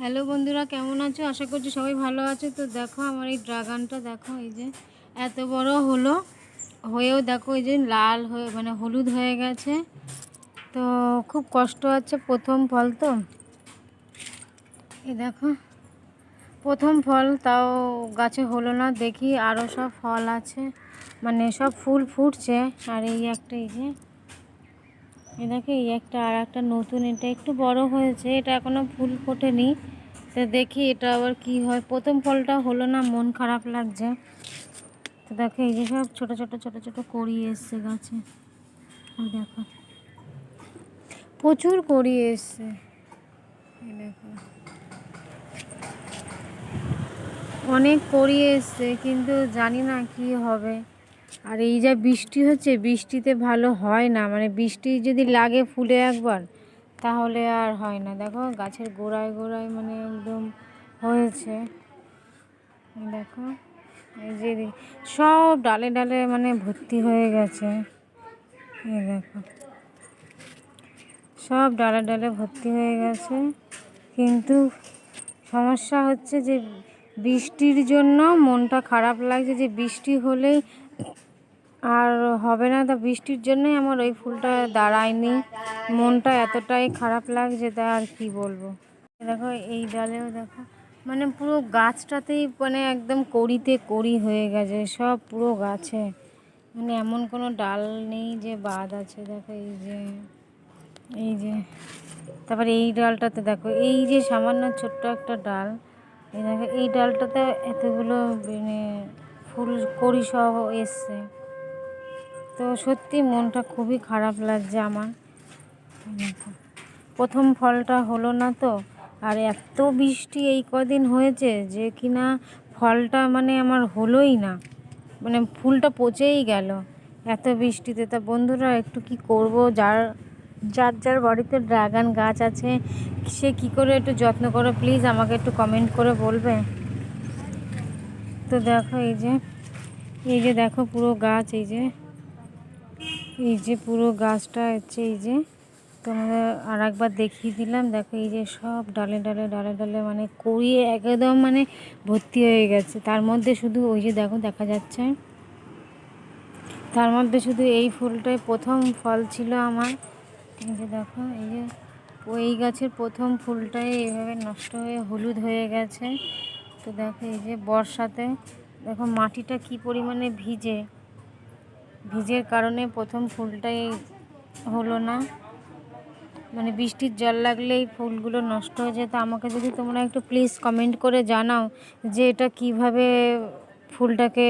Hello বন্ধুরা, কেমন আছো? আশা করছি সবাই ভালো আছে। তো দেখো আমার এই ড্রাগনটা দেখো, এই যে এত বড় হলো, হয়েও দেখো এই যে লাল হয়ে মানে হলুদ হয়ে গেছে। তো খুব কষ্ট হচ্ছে, প্রথম ফল তো। এই দেখো প্রথম ফল, তাও গাছে হলো না। দেখি আরও সব ফল আছে, মানে সব ফুল ফুটছে। আর এই একটা, এই যে এই দেখো এই একটা, আর একটা নতুন, এটা একটু বড় হয়েছে, এটা এখনো ফুল ফোটেনি। তো দেখি এটা আবার কি হয়। প্রথম ফলটা হলো না, মন খারাপ লাগছে। তো দেখো এই যে সব ছোট ছোট ছোট ছোট কড়ি এসছে গাছে, দেখো প্রচুর কড়ি এসছে। দেখো অনেক কড়ি এসছে, কিন্তু জানি না কি হবে। আর এই যা বৃষ্টি হচ্ছে, বৃষ্টিতে ভালো হয় না, মানে বৃষ্টি যদি লাগে ফুলে একবার, তাহলে আর হয় না। দেখো গাছের গোড়ায় গোড়ায় মানে একদম হয়েছে। দেখো এই যে সব ডালে ডালে মানে ভর্তি হয়ে গেছে। এই দেখো সব ডালে ডালে ভর্তি হয়ে গেছে, কিন্তু সমস্যা হচ্ছে যে বৃষ্টির জন্য মনটা খারাপ লাগছে, যে বৃষ্টি হলেই আর হবে না। তো বৃষ্টির জন্যই আমার ওই ফুলটা দাঁড়ায়নি, মনটা এতটাই খারাপ লাগছে, তা আর কি বলবো। দেখো এই ডালেও দেখো, মানে পুরো গাছটাতেই মানে একদম কড়িতে কড়ি হয়ে গেছে সব পুরো গাছে, মানে এমন কোনো ডাল নেই যে বাদ আছে। দেখো এই যে তারপরে এই ডালটাতে দেখো, এই যে সামান্য ছোট্ট একটা ডাল, এই দেখো এই ডালটাতে এতগুলো মানে ফুল কড়ি সহ এসছে। তো সত্যি মনটা খুবই খারাপ লাগছে আমার। প্রথম ফলটা হলো না তো, আর এত বৃষ্টি এই কদিন হয়েছে যে কিনা ফলটা মানে আমার হলোই না, মানে ফুলটা পচেই গেল এত বৃষ্টিতে। তা বন্ধুরা একটু কি করব, যার যার যার বাড়িতে ড্রাগন গাছ আছে সে কি করে একটু যত্ন করো, প্লিজ আমাকে একটু কমেন্ট করে বলবে। তো দেখো এই যে দেখো পুরো গাছ, এই যে পুরো গাছটা হচ্ছে, এই যে তোমাদের আর একবার দেখিয়ে দিলাম। দেখো এই যে সব ডালে ডালে ডালে ডালে মানে কড়িয়ে একদম মানে ভর্তি হয়ে গেছে। তার মধ্যে শুধু ওই যে দেখো দেখা যাচ্ছে, তার মধ্যে শুধু এই ফুলটাই প্রথম ফল ছিল আমার। এই যে দেখো এই যে ওই গাছের প্রথম ফুলটাই এইভাবে নষ্ট হয়ে হলুদ হয়ে গেছে। তো দেখো এই যে বর্ষাতে দেখো মাটিটা কি পরিমাণে ভিজের কারণে প্রথম ফুলটাই হলো না, মানে বৃষ্টির জল লাগলেই ফুলগুলো নষ্ট হয়ে যেত। আমাকে যদি তোমরা একটু প্লিজ কমেন্ট করে জানাও যে এটা কিভাবে ফুলটাকে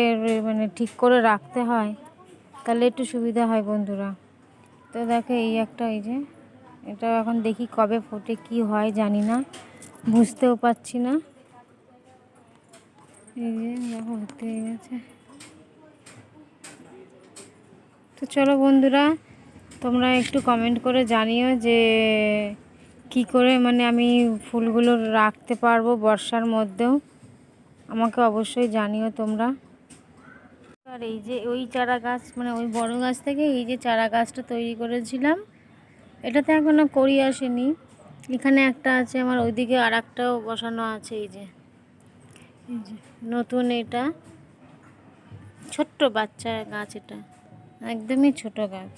মানে ঠিক করে রাখতে হয়, তাহলে একটু সুবিধা হয় বন্ধুরা। তো দেখো এই একটা, এই যে এটা এখন দেখি কবে ফোটে, কি হয় জানি না, বুঝতেও পারছি না। এই যে দেখো ভর্তি হয়ে গেছে। তো চলো বন্ধুরা, তোমরা একটু কমেন্ট করে জানিও যে কি করে মানে আমি ফুলগুলো রাখতে পারবো বর্ষার মধ্যেও, আমাকে অবশ্যই জানিও তোমরা। আর এই যে ওই চারা গাছ, মানে ওই বড় গাছ থেকে এই যে চারা গাছটা তৈরি করেছিলাম, এটাতে এখনও কড়ি আসেনি। এখানে একটা আছে আমার, ওইদিকে আর একটাও বসানো আছে। এই যে নতুন, এটা ছোট্ট বাচ্চা গাছ, এটা একদমই ছোট গাছ।